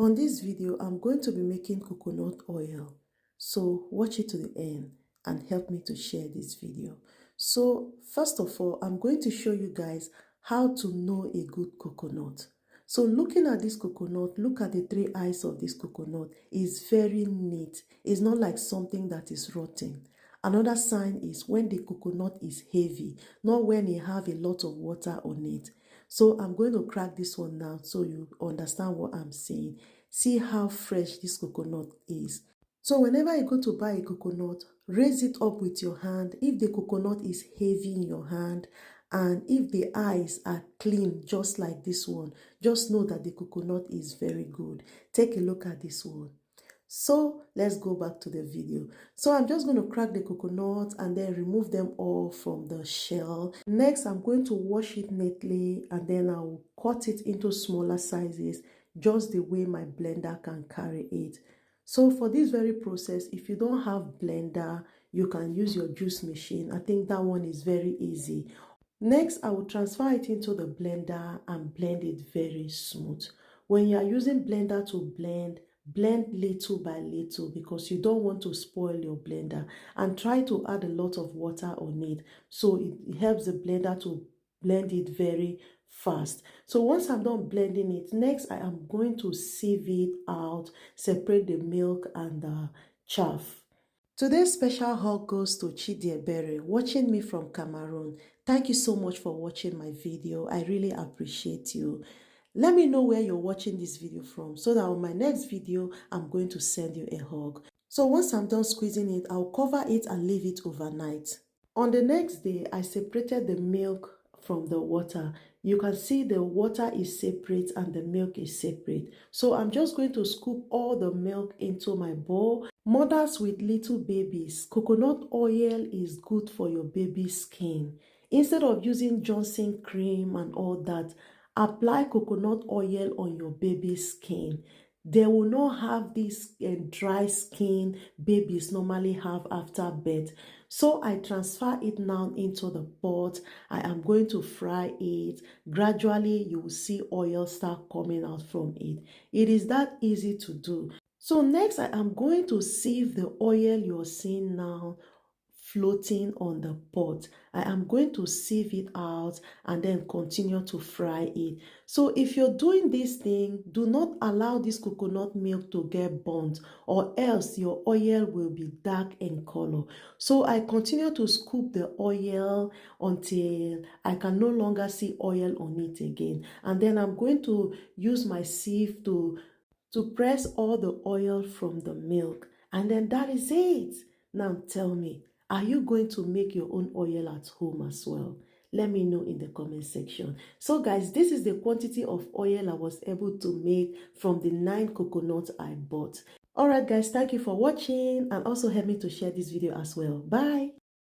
On this video, I'm going to be making coconut oil. So watch it to the end and help me to share this video. So first of all, I'm going to show you guys how to know a good coconut. So looking at this coconut, look at the three eyes of this coconut. It's very neat. It's not like something that is rotten. Another sign is when the coconut is heavy, not when it have a lot of water on it. So I'm going to crack this one now so you understand what I'm saying. See how fresh this coconut is. So whenever you go to buy a coconut, raise it up with your hand. If the coconut is heavy in your hand and if the eyes are clean just like this one, just know that the coconut is very good. Take a look at this one. So let's go back to the video. So I'm just going to crack the coconut and then remove them all from the shell. Next, I'm going to wash it neatly and then I'll cut it into smaller sizes just the way my blender can carry it. So for this very process, if you don't have blender, you can use your juice machine. I think that one is very easy. Next, I will transfer it into the blender and blend it very smooth. When you are using blender to blend little by little because you don't want to spoil your blender, and try to add a lot of water on it so it helps the blender to blend it very fast. So once I'm done blending it, next I am going to sieve it out, separate the milk and the chaff. Today's special hug goes to Chidiebere, watching me from Cameroon. Thank you so much for watching my video. I really appreciate you. Let me know where you're watching this video from so that on my next video, I'm going to send you a hug. So once I'm done squeezing it, I'll cover it and leave it overnight. On the next day, I separated the milk from the water. You can see the water is separate and the milk is separate. So I'm just going to scoop all the milk into my bowl. Mothers with little babies, coconut oil is good for your baby's skin. Instead of using Johnson cream and all that, apply coconut oil on your baby's skin. They will not have this dry skin babies normally have after birth. So I transfer it now into the pot. I am going to fry it. Gradually, you will see oil start coming out from it. It is that easy to do. So next, I am going to sieve the oil you're seeing now floating on the pot. I am going to sieve it out and then continue to fry it. So if you're doing this thing, do not allow this coconut milk to get burnt or else your oil will be dark in color. So I continue to scoop the oil until I can no longer see oil on it again. And then I'm going to use my sieve to press all the oil from the milk. And then that is it. Now tell me, are you going to make your own oil at home as well? Let me know in the comment section. So guys, this is the quantity of oil I was able to make from the 9 coconuts I bought. Alright guys, thank you for watching and also help me to share this video as well. Bye.